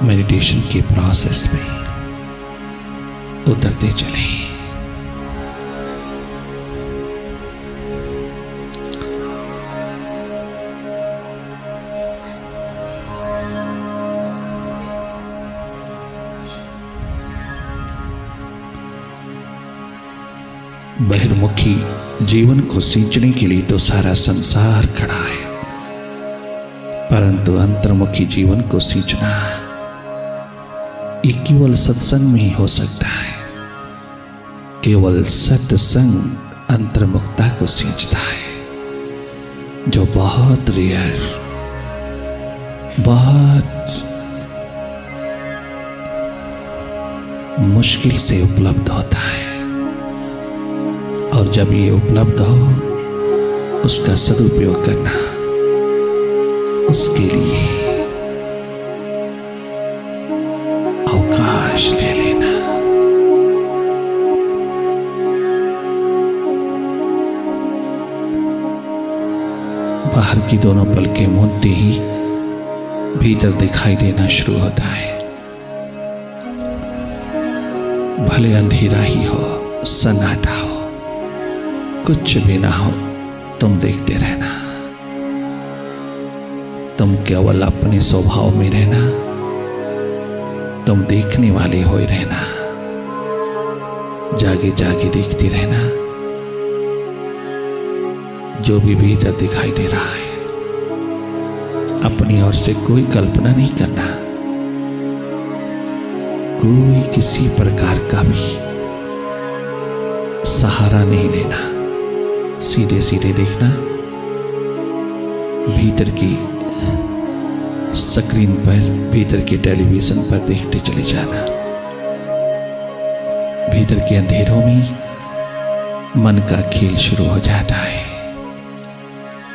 Meditation के process में उतरते चले। बहिर्मुखी जीवन को सींचने के लिए तो सारा संसार खड़ा है, परंतु अंतर्मुखी जीवन को सींचना ये केवल सत्संग में ही हो सकता है। केवल सत्संग अंतर्मुखता को सींचता है, जो बहुत रेयर, बहुत मुश्किल से उपलब्ध होता है। और जब ये उपलब्ध हो, उसका सदुपयोग करना, उसके लिए अवकाश ले लेना। बाहर की दोनों पलकें मूंदते ही भीतर दिखाई देना शुरू होता है। भले अंधेरा ही हो, सन्नाटा हो, कुछ भी ना हो, तुम देखते रहना। तुम केवल अपने स्वभाव में रहना, तुम देखने वाले हो ही रहना। जागे जागे देखते रहना, जो भी भीतर दिखाई दे रहा है। अपनी ओर से कोई कल्पना नहीं करना, कोई किसी प्रकार का भी सहारा नहीं लेना। सीधे सीधे देखना, भीतर की स्क्रीन पर, भीतर के टेलीविजन पर देखते चले जाना। भीतर के अंधेरों में मन का खेल शुरू हो जाता है,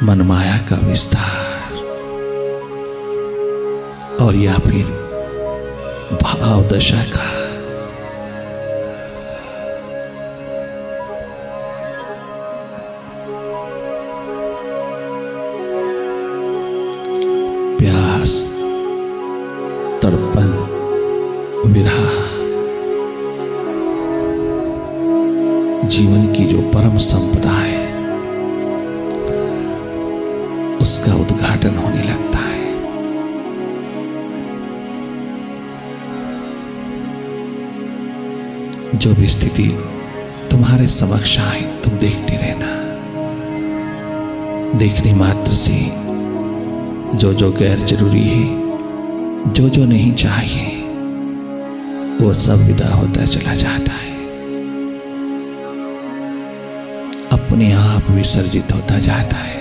मन माया का विस्तार, और या फिर भाव दशा का। प्यास, तड़पन, विरह, जीवन की जो परम संपदा है, उसका उद्घाटन होने लगता है। जो भी स्थिति तुम्हारे समक्ष आए, तुम देखते रहना। देखने मात्र से जो जो गैर जरूरी है, जो जो नहीं चाहिए, वो सब विदा होता चला जाता है, अपने आप विसर्जित होता जाता है,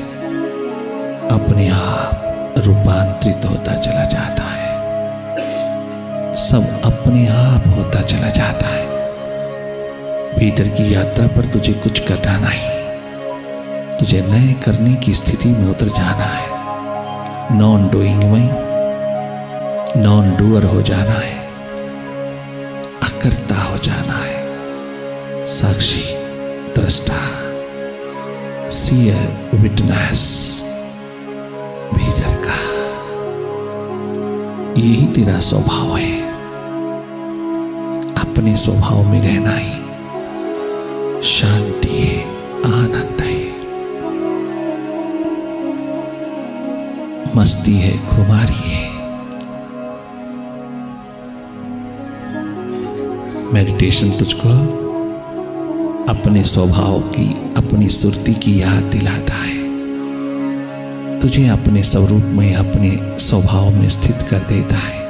अपने आप रूपांतरित होता चला जाता है, सब अपने आप होता चला जाता है। भीतर की यात्रा पर तुझे कुछ करना नहीं, तुझे नए करने की स्थिति में उतर जाना है। नॉन डूइंग में नॉन डूअर हो जाना है, अकर्ता हो जाना है, साक्षी, दृष्टा, सीयर, विटनेस भीतर का। यही तेरा स्वभाव है। अपने स्वभाव में रहना ही शांति है, आनंद है, मस्ती है, खुमारी है। मेडिटेशन तुझको अपने स्वभाव की, अपनी सुरती की याद दिलाता है। तुझे अपने स्वरूप में, अपने स्वभाव में स्थित कर देता है।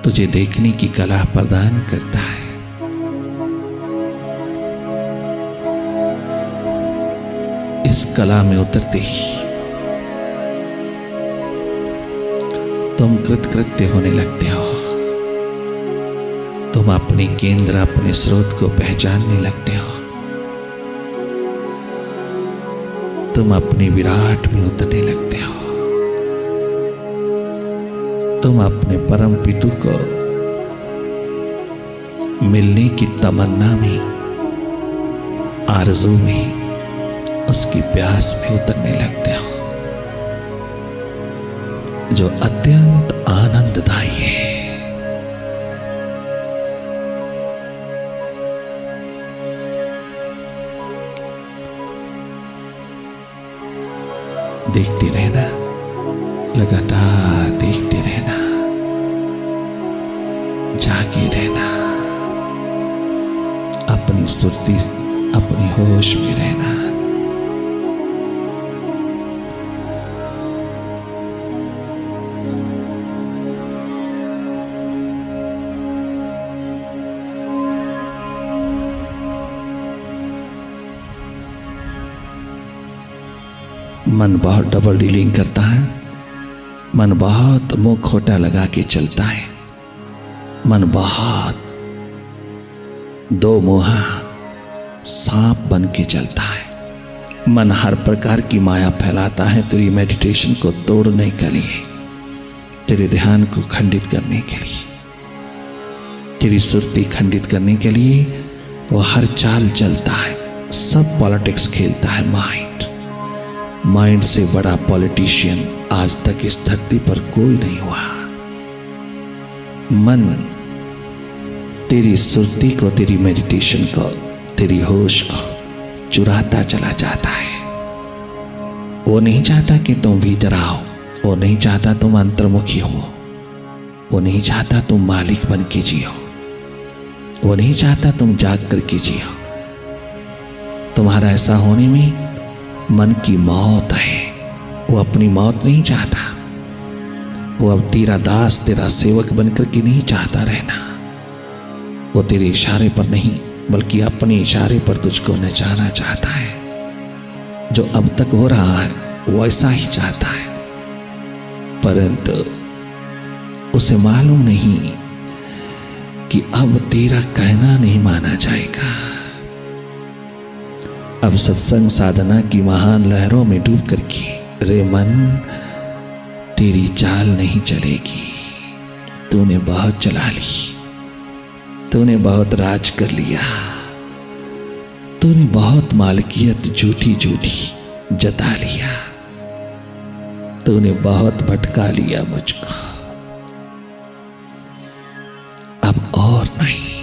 तुझे देखने की कला प्रदान करता है। इस कला में उतरते ही तुम कृतकृत्य होने लगते हो। तुम अपने केंद्र, अपने स्रोत को पहचानने लगते हो। तुम अपने विराट में उतरने लगते हो। तुम अपने परम पितु को मिलने की तमन्ना में, आरज़ू में, उसकी प्यास में उतरने लगते हो। जो अत्यंत आनंददायी है। देखते रहना, लगातार देखते रहना, जागे रहना, अपनी सुर्ती, अपनी होश में रहना। मन बहुत डबल डीलिंग करता है, मन बहुत मुंह खोटा लगा के चलता है, मन बहुत दो मुहा सांप बन के चलता है। मन हर प्रकार की माया फैलाता है तेरी मेडिटेशन को तोड़ने के लिए, तेरे ध्यान को खंडित करने के लिए, तेरी सुर्ती खंडित करने के लिए वो हर चाल चलता है। सब पॉलिटिक्स खेलता है माइंड से बड़ा पॉलिटिशियन आज तक इस धरती पर कोई नहीं हुआ। मन तेरी सुर्ती को, तेरी मेडिटेशन को, तेरी होश को चुराता चला जाता है। वो नहीं चाहता कि तुम भीतर आओ, वो नहीं चाहता तुम अंतर्मुखी हो, वो नहीं चाहता तुम मालिक बन के जियो, वो नहीं चाहता तुम जाग करके जियो। तुम्हारा ऐसा होने में मन की मौत है। वो अपनी मौत नहीं चाहता, वो अब तेरा दास, तेरा सेवक बनकर के नहीं चाहता रहना। वो तेरे इशारे पर नहीं बल्कि अपने इशारे पर तुझको नचाना चाहता है। जो अब तक हो रहा है वो ऐसा ही चाहता है, परंतु उसे मालूम नहीं कि अब तेरा कहना नहीं माना जाएगा। अब सत्संग साधना की महान लहरों में डूब करके रे मन तेरी चाल नहीं चलेगी। तूने बहुत चला ली, तूने बहुत राज कर लिया, तूने बहुत मालकियत झूठी झूठी जता लिया, तूने बहुत भटका लिया मुझको। अब और नहीं,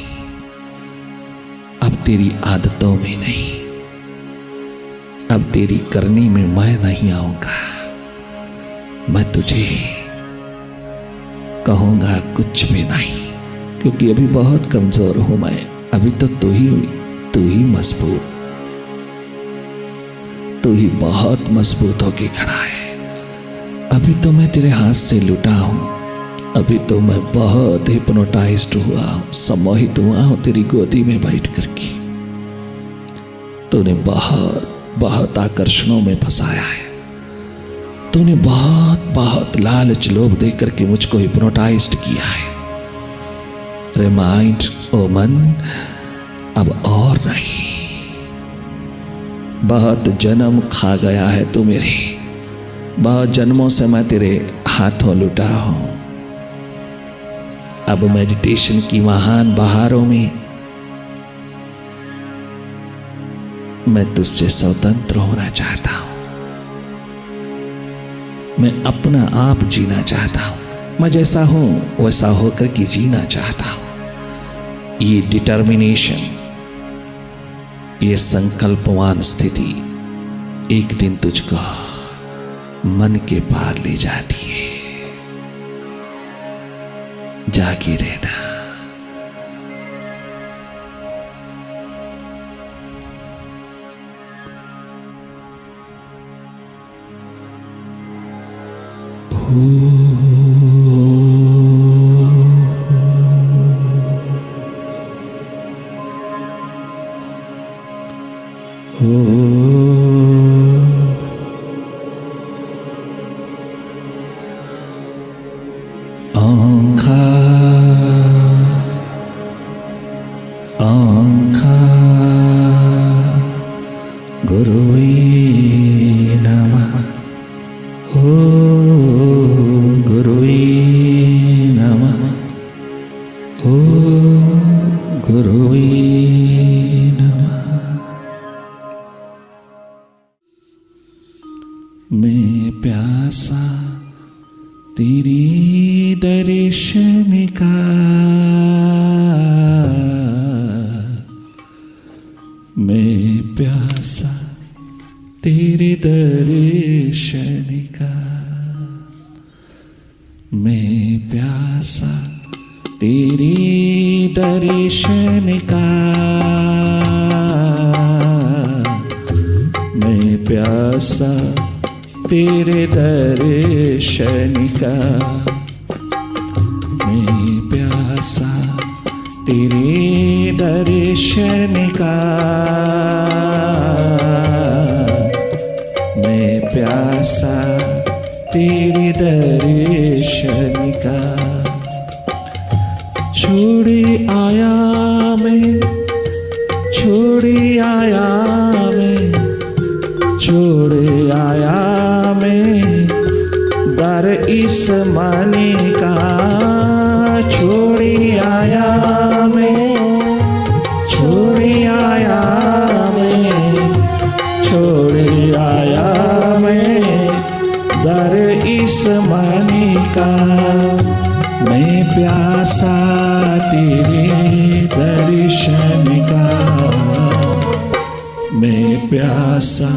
अब तेरी आदतों में नहीं, अब तेरी करनी में मैं नहीं आऊंगा। मैं तुझे कहूंगा कुछ भी नहीं, क्योंकि अभी बहुत कमजोर हूं मैं। अभी तो तू ही मजबूत, तू ही बहुत मजबूत होके खड़ा है। अभी तो मैं तेरे हाथ से लुटा हूं, अभी तो मैं बहुत हिप्नोटाइज्ड हुआ हूं, सम्मोहित हुआ हूं तेरी गोदी में बैठ करके। तूने बहुत आकर्षणों में फंसाया है, तूने बहुत लालच लोभ दे करके मुझको हिप्नोटाइज्ड किया है। रे माइंड, ओ मन, अब और नहीं। बहुत जन्म खा गया है तू मेरे, बहुत जन्मों से मैं तेरे हाथों लुटा हूं। अब मेडिटेशन की महान बहारों में मैं तुझसे स्वतंत्र होना चाहता हूं। मैं अपना आप जीना चाहता हूं। मैं जैसा हूं वैसा होकर के जीना चाहता हूं। ये डिटर्मिनेशन, ये संकल्पवान स्थिति एक दिन तुझको मन के पार ले जाती है। जागी रहना। दर्शन का मैं प्यासा, तेरे दर्शन का मैं प्यासा, तेरे दर्शन का मैं प्यासा, तेरे दर्शन का मैं प्यासा, तेरे दर्शन का मैं प्यासा, तेरे दर्शन का छोड़े आया मैं, छोड़े आया मैं, छोड़े आया मैं दर इस माने का, छोड़े आया मैं, छोड़े आया मैं, छोड़े आया मैं दर इस माने का मैं प्यासा, तेरे दर्शन का मैं प्यासा,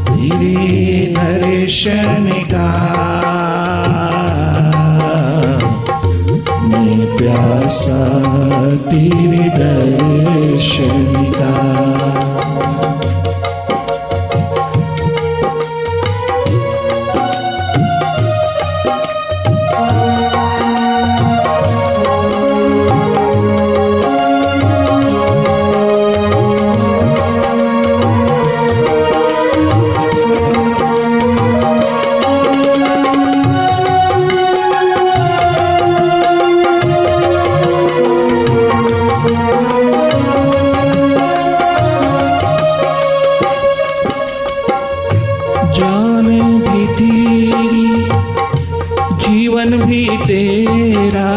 तेरे दर्शन का मैं प्यासा, तेरे दर्शन का जान भी तेरी, जीवन भी तेरा,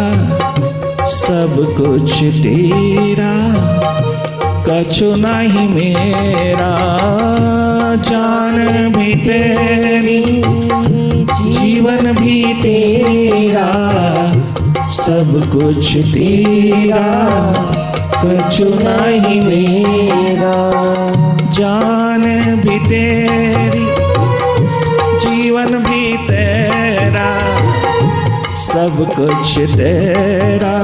सब कुछ तेरा, कछु नहीं मेरा। जान भी तेरी, जीवन भी तेरा, सब कुछ तेरा, कछु नहीं मेरा। जान भी तेरी, जीवन भी तेरा, सब कुछ तेरा,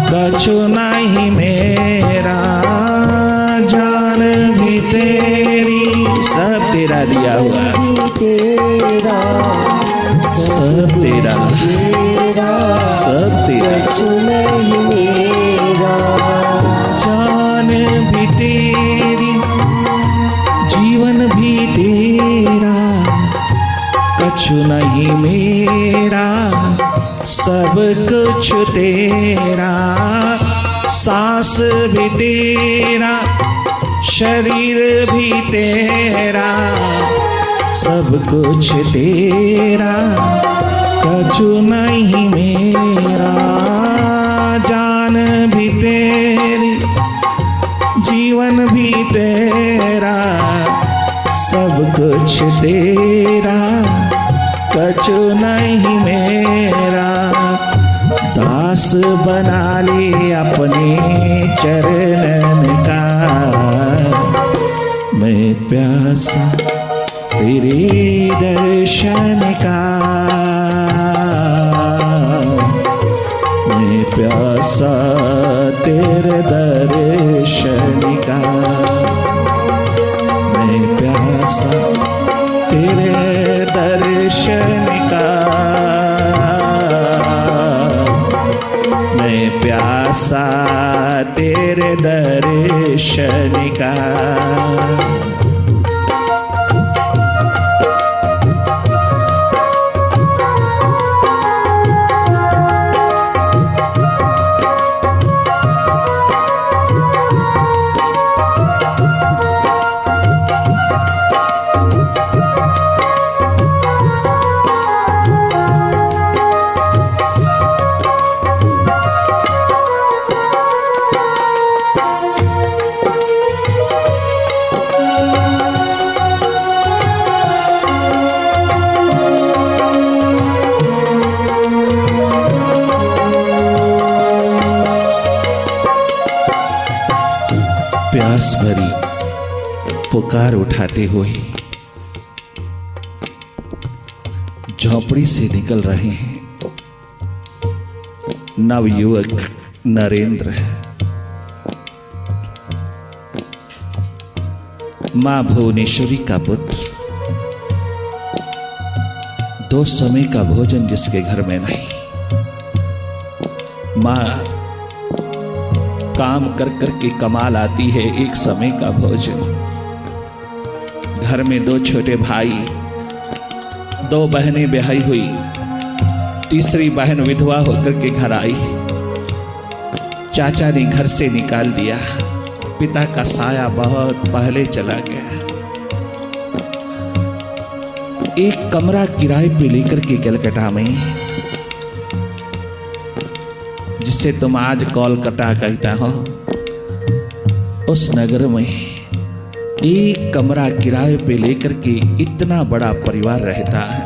कछु नहीं मेरा। जान भी तेरी, सब तेरा दिया हुआ, सब तेरा, सब तेरा, जान भी तेरी, जीवन भी तेरा, कछु नहीं मेरा, सब कुछ तेरा। सांस भी तेरा, शरीर भी तेरा, सब कुछ तेरा, कछु नहीं मेरा। जान भी तेरी, जीवन भी तेरा, सब कुछ तेरा, कछु नहीं मेरा। दास बना ले अपने चरणन का, मैं प्यासा तेरे दर्शन का, मैं प्यासा तेरे दर्शन का, मैं प्यासा तेरे दर्शन का, मैं प्यासा तेरे दर्शन का। पुकार उठाते हुए झोपड़ी से निकल रहे हैं नवयुवक नरेंद्र। मां भुवनेश्वरी का पुत्र, दो समय का भोजन जिसके घर में नहीं। मां काम कर कर के कमा लाती है एक समय का भोजन। घर में दो छोटे भाई, दो बहनें ब्याही हुई, तीसरी बहन विधवा होकर के घर आई। चाचा ने घर से निकाल दिया, पिता का साया बहुत पहले चला गया। एक कमरा किराए पे लेकर के कलकत्ता में, जिसे तुम आज कोलकाता कहता हो, उस नगर में एक कमरा किराए पे लेकर के इतना बड़ा परिवार रहता है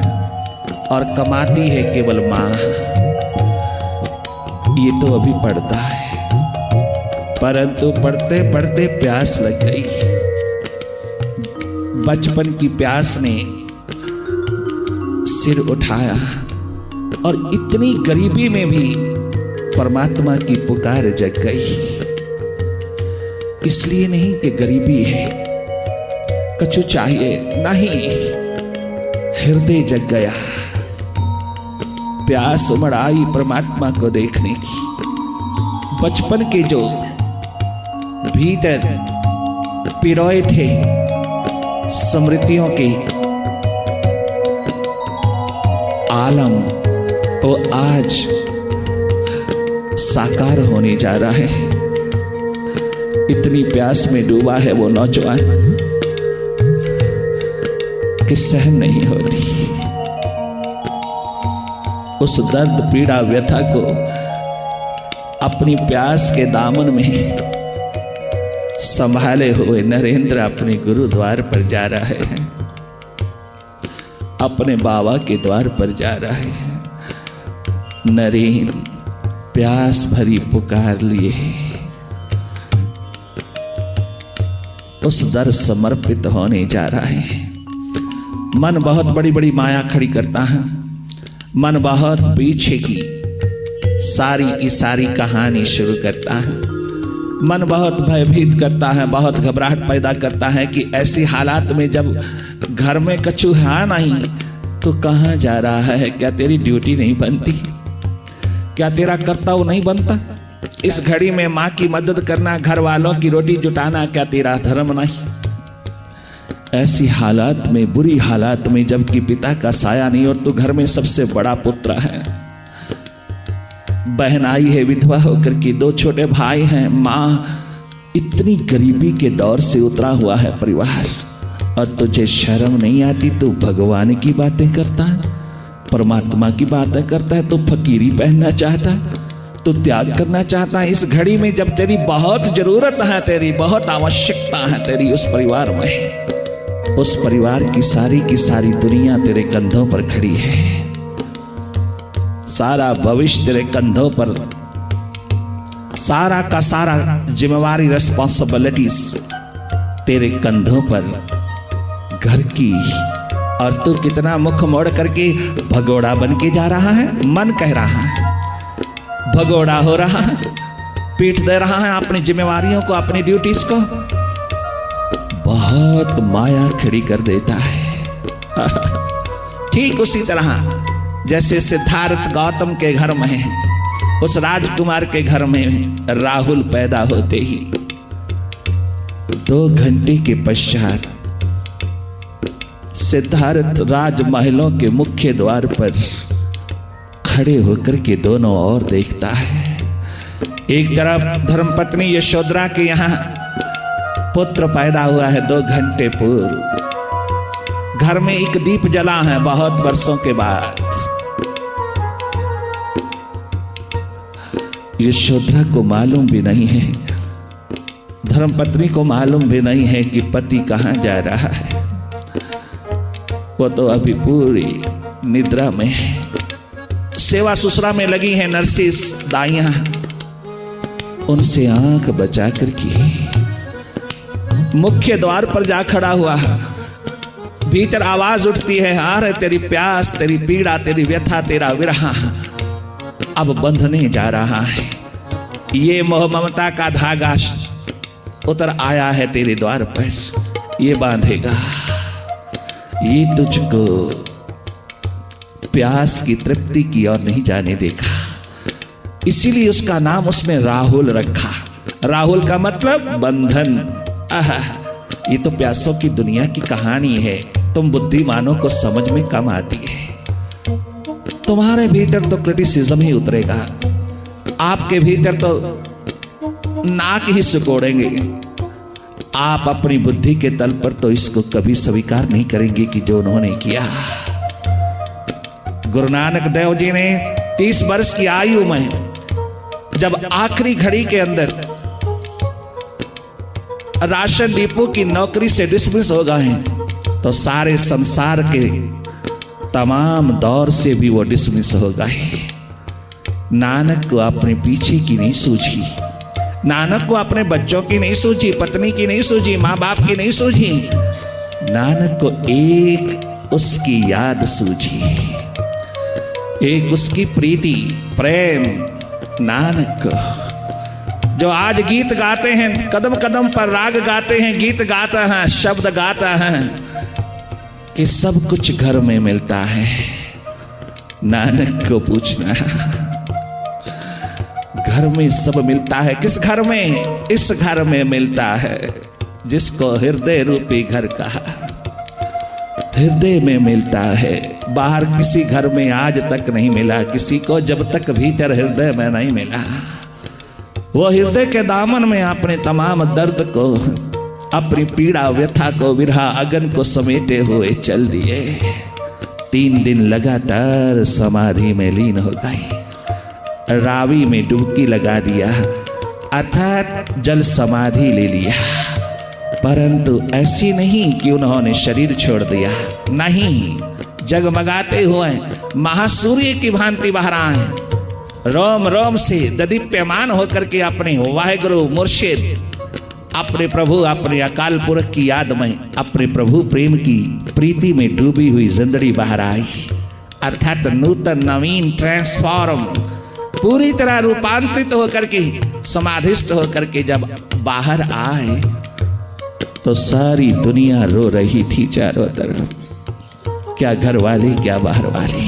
और कमाती है केवल मां। ये तो अभी पढ़ता है, परंतु पढ़ते पढ़ते प्यास लग गई। बचपन की प्यास ने सिर उठाया और इतनी गरीबी में भी परमात्मा की पुकार जग गई। इसलिए नहीं कि गरीबी है, कछु चाहिए नहीं, हृदय जग गया। प्यास उमड़ आई परमात्मा को देखने की। बचपन के जो भीतर पिरोए थे स्मृतियों के आलम, वो आज साकार होने जा रहा है। इतनी प्यास में डूबा है वो नौजवान कि सहन नहीं होती। उस दर्द पीड़ा व्यथा को अपनी प्यास के दामन में संभाले हुए नरेंद्र अपने गुरु द्वार पर जा रहा है, अपने बाबा के द्वार पर जा रहा है। नरेन प्यास भरी पुकार लिए उस दर समर्पित होने जा रहा है। मन बहुत बड़ी बड़ी माया खड़ी करता है, मन बहुत पीछे की सारी की सारी कहानी शुरू करता है। मन बहुत भयभीत करता है, बहुत घबराहट पैदा करता है कि ऐसी हालात में जब घर में कछु है नहीं तो कहाँ जा रहा है? क्या तेरी ड्यूटी नहीं बनती? क्या तेरा कर्तव्य नहीं बनता? इस घड़ी में माँ की मदद करना, घर वालों की रोटी जुटाना, क्या तेरा धर्म नहीं? ऐसी हालात में, बुरी हालात में, जबकि पिता का साया नहीं और तू घर में सबसे बड़ा पुत्र है। बहन आई है विधवा होकर के, दो छोटे भाई हैं, माँ इतनी गरीबी के दौर से उतरा हुआ है परिवार, और तुझे शर्म नहीं आती? तू भगवान की बातें करता है, परमात्मा की बातें करता है, तो फकीरी पहनना चाहता है, तो त्याग करना चाहता है। इस घड़ी में जब तेरी बहुत जरूरत है, तेरी बहुत आवश्यकता है तेरी उस परिवार में, उस परिवार की सारी दुनिया तेरे कंधों पर खड़ी है, सारा भविष्य तेरे कंधों पर, सारा का सारा जिम्मेवारी, रिस्पॉन्सिबिलिटीज तेरे कंधों पर घर की, और तू कितना मुख मोड़ करके भगोड़ा बन के जा रहा है। मन कह रहा है, भगोड़ा हो रहा है, पीठ दे रहा है अपनी जिम्मेवारियों को, अपनी ड्यूटीज को। बहुत माया खड़ी कर देता है। ठीक उसी तरह जैसे सिद्धार्थ गौतम के घर में, उस राजकुमार के घर में राहुल पैदा होते ही 2 घंटे के पश्चात सिद्धार्थ राजमहलों के मुख्य द्वार पर खड़े होकर के दोनों ओर देखता है। एक तरफ धर्मपत्नी यशोधरा के यहाँ पुत्र पैदा हुआ है 2 घंटे पूर्व, घर में एक दीप जला है बहुत वर्षों के बाद। यशोधरा को मालूम भी नहीं है, धर्मपत्नी को मालूम भी नहीं है कि पति कहाँ जा रहा है। वो तो अभी पूरी निद्रा में, सेवा ससुरा में लगी है नर्सिस दाइयां, उनसे आंख बचा कर की मुख्य द्वार पर जा खड़ा हुआ। भीतर आवाज उठती है, हार तेरी प्यास, तेरी पीड़ा, तेरी व्यथा, तेरा विरह अब बंधने जा रहा है। ये मोह ममता का धागा उतर आया है तेरे द्वार पर, ये बांधेगा। ये तुझको प्यास की तृप्ति की ओर नहीं जाने देगा। इसीलिए उसका नाम उसने राहुल रखा। राहुल का मतलब बंधन। ये तो प्यासों की दुनिया की कहानी है, तुम बुद्धिमानों को समझ में कम आती है। तुम्हारे भीतर तो क्रिटिसिज्म ही उतरेगा, आपके भीतर तो नाक ही सिकोड़ेंगे। आप अपनी बुद्धि के तल पर तो इसको कभी स्वीकार नहीं करेंगे कि जो उन्होंने किया। गुरु नानक देव जी ने 30 वर्ष की आयु में जब आखिरी घड़ी के अंदर राशन डिपो की नौकरी से डिसमिस हो गए हैं, तो सारे संसार के तमाम दौर से भी वो डिसमिस हो गए। नानक को अपने पीछे की नहीं सूझी, नानक को अपने बच्चों की नहीं सूझी, पत्नी की नहीं सूझी, माँ बाप की नहीं सूझी। नानक को एक उसकी याद सूझी, एक उसकी प्रीति, प्रेम। नानक को जो आज गीत गाते हैं, कदम कदम पर राग गाते हैं, गीत गाता है, शब्द गाता है कि सब कुछ घर में मिलता है। नानक को पूछना, घर में सब मिलता है, किस घर में? इस घर में मिलता है जिसको हृदय रूपी घर कहा। हृदय में मिलता है, बाहर किसी घर में आज तक नहीं मिला किसी को, जब तक भीतर हृदय में नहीं मिला। वो हृदय के दामन में अपने तमाम दर्द को, अपनी पीड़ा, व्यथा को, विरह, अगन को समेटे हुए चल दिए। 3 दिन लगातार समाधि में लीन हो गई, रावी में डुबकी लगा दिया, अर्थात जल समाधि ले लिया। परंतु ऐसी नहीं कि उन्होंने शरीर छोड़ दिया, नहीं, जगमगाते हुए महासूर्य की भांति बाहर आए, रोम रोम से ददीप्यमान होकर के अपने वाहेगुरु मुर्शिद, अपने प्रभु, अपने अकाल पुरख की याद में, अपने प्रभु प्रेम की प्रीति में डूबी हुई जिंदड़ी बाहर आई। अर्थात नूतन, नवीन, ट्रांसफॉर्म, पूरी तरह रूपांतरित होकर के, समाधिस्थ होकर के जब बाहर आए तो सारी दुनिया रो रही थी चारों तरफ। क्या घर वाले, क्या बाहर वाले,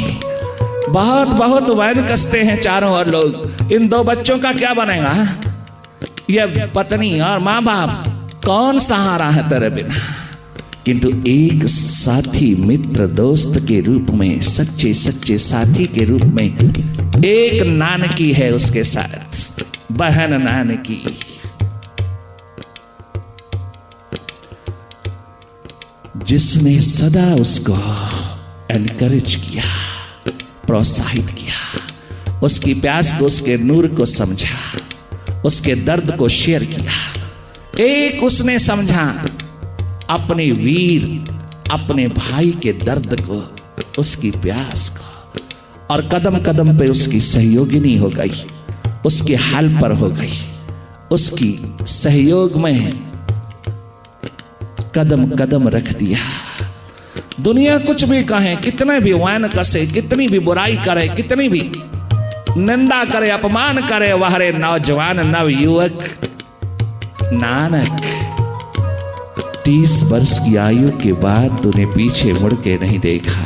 बहुत बहुत वैन कसते हैं चारों ओर लोग। इन 2 बच्चों का क्या बनेगा? ये पत्नी और माँ बाप कौन सहारा है तेरे बिना? किंतु एक साथी, मित्र, दोस्त के रूप में, सच्चे सच्चे साथी के रूप में एक नानकी है उसके साथ, बहन नानकी। जिसने सदा उसको एनकरेज किया, प्रोत्साहित किया, उसकी प्यास को, उसके नूर को समझा, उसके दर्द को शेयर किया। एक उसने समझा अपने वीर, अपने भाई के दर्द को, उसकी प्यास को, और कदम कदम पे उसकी सहयोगिनी हो गई, उसके हाल पर हो गई, उसकी सहयोग में कदम कदम रख दिया। दुनिया कुछ भी कहे, कितने भी वैन कसे, कितनी भी बुराई करे, कितनी भी निंदा करे, अपमान करे, वह रे नौजवान नव युवक नानक 30 वर्ष की आयु के बाद तूने पीछे मुड़ के नहीं देखा,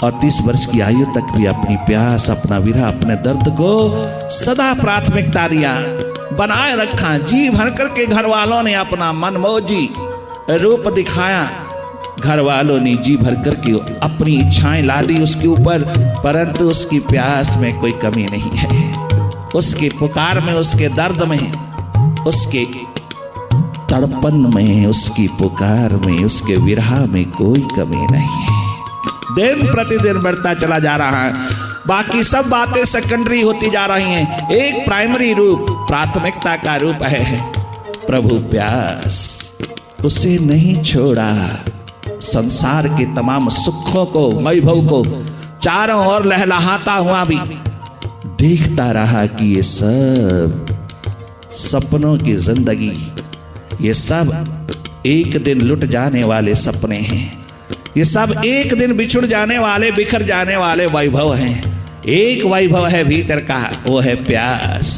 और 30 वर्ष की आयु तक भी अपनी प्यास, अपना विरह, अपने दर्द को सदा प्राथमिकता दिया, बनाए रखा। जी भर करके घर वालों ने अपना मनमौजी रूप दिखाया, घर वालों ने जी भर करके अपनी इच्छाएं ला दी उसके ऊपर, परंतु उसकी प्यास में कोई कमी नहीं है, उसकी पुकार में, उसके दर्द में, उसके तड़पन में, उसकी पुकार में, उसके विरह में कोई कमी नहीं है। दिन प्रतिदिन बढ़ता चला जा रहा है, बाकी सब बातें सेकेंडरी होती जा रही हैं। एक प्राइमरी रूप, प्राथमिकता का रूप है प्रभु प्यास। उसे नहीं छोड़ा, संसार के तमाम सुखों को, वैभव को चारों ओर लहलहाता हुआ भी देखता रहा कि ये सब सपनों की जिंदगी, ये सब एक दिन लुट जाने वाले सपने हैं। ये सब एक दिन बिछुड़ जाने वाले, बिखर जाने वाले वैभव हैं। एक वैभव है भीतर का, वो है प्यास।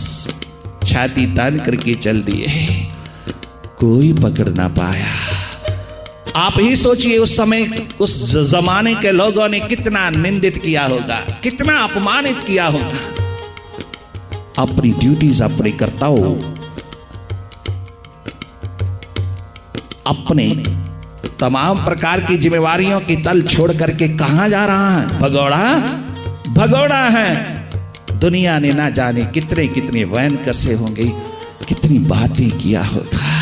छाती तान करके चल दिए, कोई पकड़ ना पाया। आप ही सोचिए उस समय, उस जमाने के लोगों ने कितना निंदित किया होगा, कितना अपमानित किया होगा। अपनी ड्यूटीज, अपने कर्तव्य, अपने तमाम प्रकार की जिम्मेवारियों की तल छोड़ करके कहां जा रहा है? भगोड़ा भगोड़ा है। दुनिया ने ना जाने कितने कितने वैन कसे होंगे, कितनी बातें किया होगा।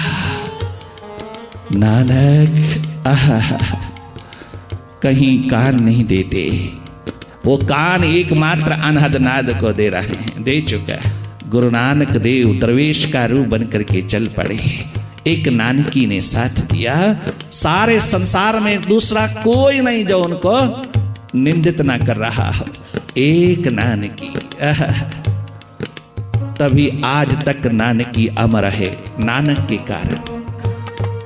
नानक कहीं कान नहीं देते, वो कान एकमात्र अनहद नाद को दे रहे हैं, दे चुका है। गुरु नानक देव दरवेश का रूप बन करके चल पड़े। एक नानकी ने साथ दिया, सारे संसार में दूसरा कोई नहीं जो उनको निंदित ना कर रहा हो। एक नानकी, तभी आज तक नानकी अमर है। नानक के कारण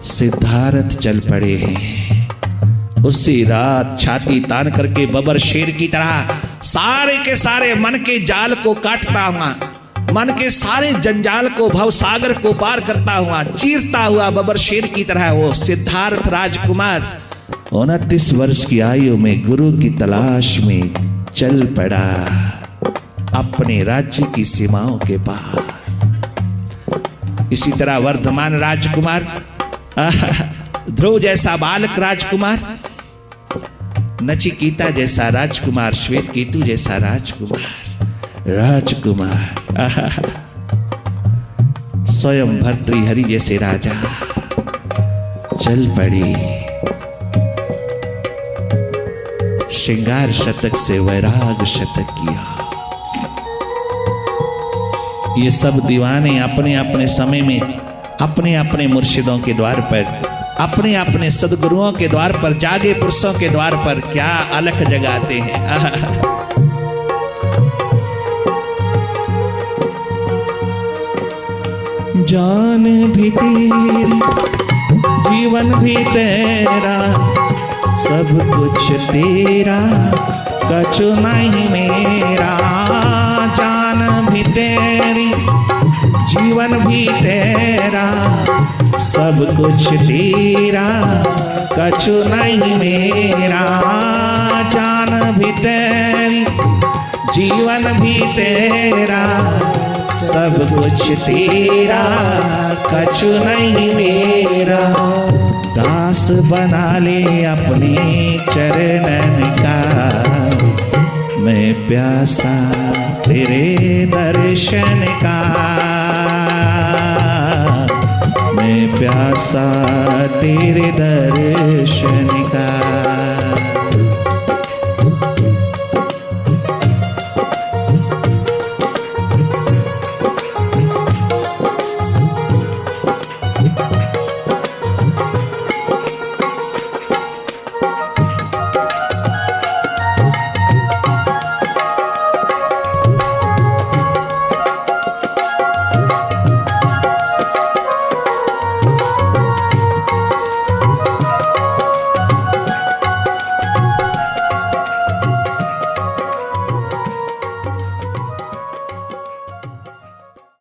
सिद्धार्थ चल पड़े हैं। उसी रात छाती तान करके बबर शेर की तरह सारे के सारे मन के जाल को काटता हुआ, मन के सारे जंजाल को, भव सागर को पार करता हुआ, चीरता हुआ बबर शेर की तरह वो सिद्धार्थ राजकुमार 29 वर्ष की आयु में गुरु की तलाश में चल पड़ा अपने राज्य की सीमाओं के पार। इसी तरह वर्धमान राजकुमार, ध्रुव जैसा बालक राजकुमार, नचिकेता जैसा राजकुमार, श्वेत केतु जैसा राजकुमार, स्वयं भर्तृहरि जैसे राजा चल पड़ी। श्रृंगार शतक से वैराग शतक किया। ये सब दीवाने अपने अपने समय में अपने अपने मुर्शिदों के द्वार पर, अपने अपने सदगुरुओं के द्वार पर, जागे पुरुषों के द्वार पर क्या अलख जगाते हैं। जान भी तेरी, जीवन भी तेरा, सब कुछ तेरा, कछु नहीं मेरा। जान भी तेरी, जीवन भी तेरा, सब कुछ तेरा, कछु नहीं मेरा। जान भी तेरी, जीवन भी तेरा, सब कुछ तेरा, कछु नहीं मेरा। दास बना ले अपने चरणन का, मैं प्यासा तेरे दर्शन का, मैं प्यासा तेरे दर्शन का।